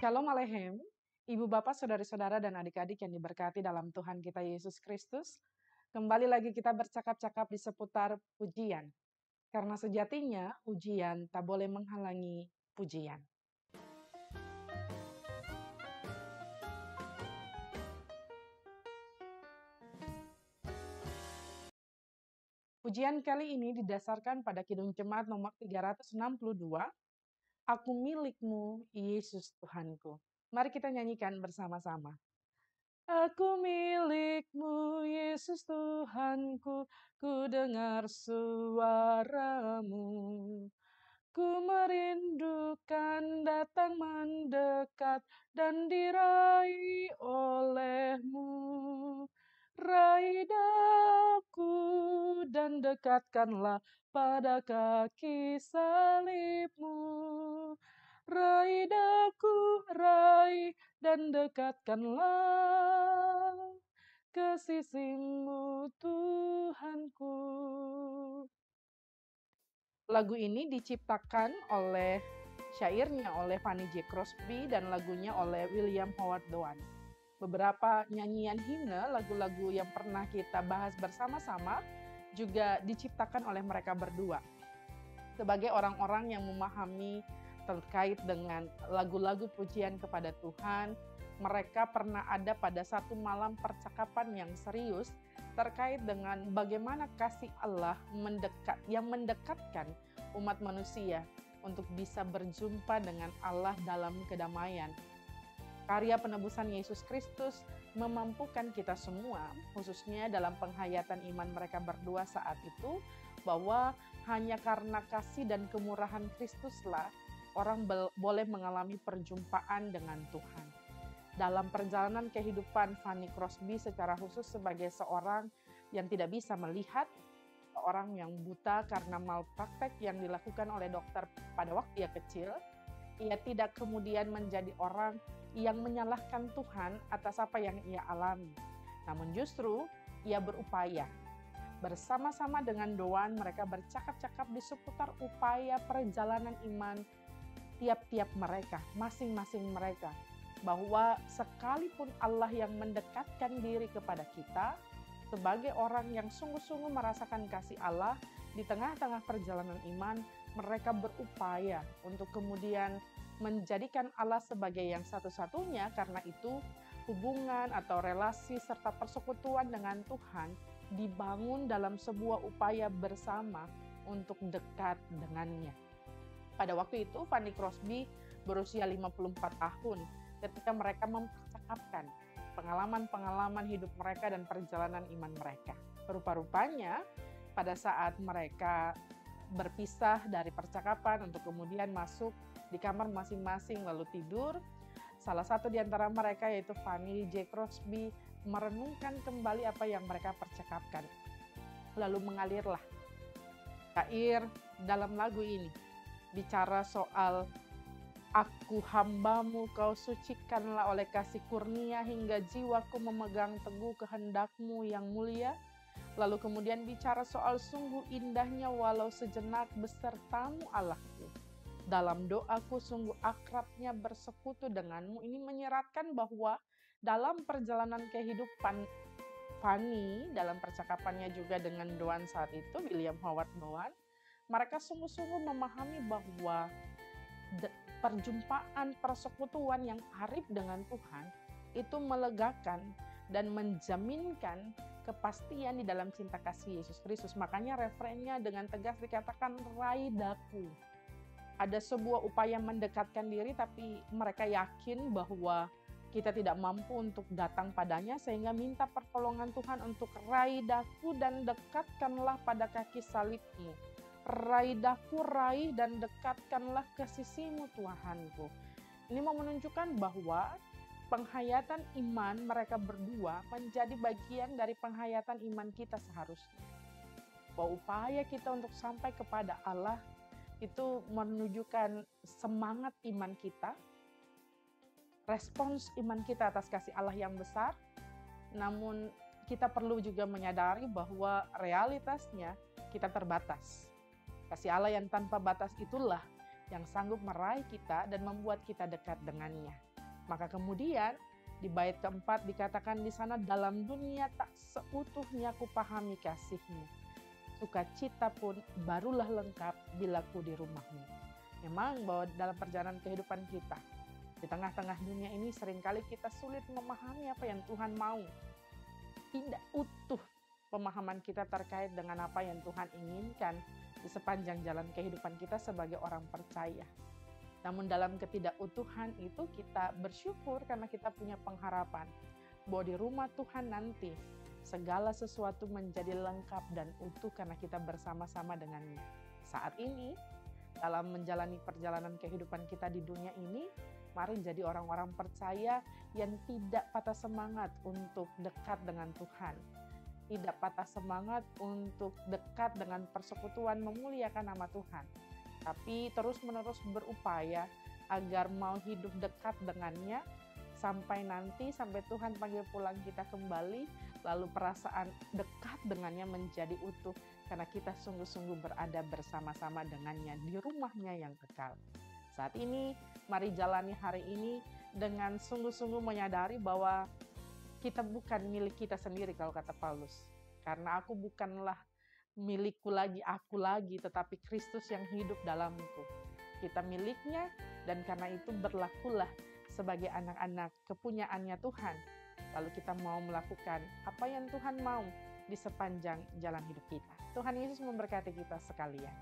Shalom Aleichem, Ibu Bapak, Saudari-saudara dan adik-adik yang diberkati dalam Tuhan kita Yesus Kristus. Kembali lagi kita bercakap-cakap di seputar pujian. Karena sejatinya ujian tak boleh menghalangi pujian. Pujian kali ini didasarkan pada Kidung Jemaat nomor 362, Aku milikmu, Yesus Tuhanku. Mari kita nyanyikan bersama-sama. Aku milikmu, Yesus Tuhanku, ku dengar suaramu. Ku merindukan datang mendekat dan diraih olehmu. Raih daku dan dekatkanlah pada kaki salibmu. Raih daku, raih dan dekatkanlah ke sisimu, Tuhanku. Lagu ini diciptakan oleh syairnya oleh Fanny J. Crosby dan lagunya oleh William Howard Doan. Beberapa nyanyian himne, lagu-lagu yang pernah kita bahas bersama-sama juga diciptakan oleh mereka berdua. Sebagai orang-orang yang memahami terkait dengan lagu-lagu pujian kepada Tuhan, mereka pernah ada pada satu malam percakapan yang serius terkait dengan bagaimana kasih Allah yang mendekatkan umat manusia untuk bisa berjumpa dengan Allah dalam kedamaian. Karya penebusan Yesus Kristus memampukan kita semua, khususnya dalam penghayatan iman mereka berdua saat itu, bahwa hanya karena kasih dan kemurahan Kristuslah orang boleh mengalami perjumpaan dengan Tuhan. Dalam perjalanan kehidupan Fanny Crosby secara khusus sebagai seorang yang tidak bisa melihat, seorang yang buta karena malpraktek yang dilakukan oleh dokter pada waktu ia kecil, ia tidak kemudian menjadi orang yang menyalahkan Tuhan atas apa yang ia alami. Namun justru ia berupaya. Bersama-sama dengan Doan, mereka bercakap-cakap di seputar upaya perjalanan iman tiap-tiap mereka, masing-masing mereka. Bahwa sekalipun Allah yang mendekatkan diri kepada kita, sebagai orang yang sungguh-sungguh merasakan kasih Allah, di tengah-tengah perjalanan iman, mereka berupaya untuk kemudian menjadikan Allah sebagai yang satu-satunya. Karena itu hubungan atau relasi serta persekutuan dengan Tuhan dibangun dalam sebuah upaya bersama untuk dekat dengannya. Pada waktu itu Fanny Crosby berusia 54 tahun ketika mereka mempercakapkan pengalaman-pengalaman hidup mereka dan perjalanan iman mereka. Rupa-rupanya pada saat mereka berpisah dari percakapan untuk kemudian masuk di kamar masing-masing lalu tidur, salah satu di antara mereka yaitu Fanny J. Crosby merenungkan kembali apa yang mereka percakapkan. Lalu mengalirlah syair dalam lagu ini, bicara soal Aku hambamu, kau sucikanlah oleh kasih kurnia hingga jiwaku memegang teguh kehendakmu yang mulia. Lalu kemudian bicara soal sungguh indahnya walau sejenak besertamu Allahku. Dalam doaku sungguh akrabnya bersekutu denganmu. Ini menyeratkan bahwa dalam perjalanan kehidupan Fanny, dalam percakapannya juga dengan Doan saat itu, William Howard Doan, mereka sungguh-sungguh memahami bahwa perjumpaan persekutuan yang arif dengan Tuhan itu melegakan dan menjaminkan kepastian di dalam cinta kasih Yesus Kristus. Makanya referennya dengan tegas dikatakan raih daku. Ada sebuah upaya mendekatkan diri, tapi mereka yakin bahwa kita tidak mampu untuk datang padanya, sehingga minta pertolongan Tuhan untuk raih daku dan dekatkanlah pada kaki salibmu. Raih daku, raih dan dekatkanlah ke sisimu Tuhanku. Ini mau menunjukkan bahwa penghayatan iman mereka berdua menjadi bagian dari penghayatan iman kita seharusnya. Bahwa upaya kita untuk sampai kepada Allah itu menunjukkan semangat iman kita, respons iman kita atas kasih Allah yang besar. Namun kita perlu juga menyadari bahwa realitasnya kita terbatas. Kasih Allah yang tanpa batas itulah yang sanggup meraih kita dan membuat kita dekat dengannya. Maka kemudian di bait keempat dikatakan di sana, dalam dunia tak seutuhnya kupahami kasih-Mu. Sukacita pun barulah lengkap bila ku di rumah-Mu. Memang bahwa dalam perjalanan kehidupan kita, di tengah-tengah dunia ini seringkali kita sulit memahami apa yang Tuhan mau. Tidak utuh pemahaman kita terkait dengan apa yang Tuhan inginkan di sepanjang jalan kehidupan kita sebagai orang percaya. Namun dalam ketidakutuhan itu kita bersyukur karena kita punya pengharapan bahwa di rumah Tuhan nanti segala sesuatu menjadi lengkap dan utuh karena kita bersama-sama dengannya. Saat ini, dalam menjalani perjalanan kehidupan kita di dunia ini, mari jadi orang-orang percaya yang tidak patah semangat untuk dekat dengan Tuhan. Tidak patah semangat untuk dekat dengan persekutuan memuliakan nama Tuhan. Tapi terus-menerus berupaya agar mau hidup dekat dengannya sampai Tuhan panggil pulang kita kembali, lalu perasaan dekat dengannya menjadi utuh karena kita sungguh-sungguh berada bersama-sama dengannya di rumahnya yang kekal. Saat ini, mari jalani hari ini dengan sungguh-sungguh menyadari bahwa kita bukan milik kita sendiri kalau kata Paulus. Karena aku bukanlah milikku lagi, aku lagi, tetapi Kristus yang hidup dalamku. Kita miliknya, dan karena itu berlakulah sebagai anak-anak kepunyaannya Tuhan. Lalu kita mau melakukan apa yang Tuhan mau di sepanjang jalan hidup kita. Tuhan Yesus memberkati kita sekalian.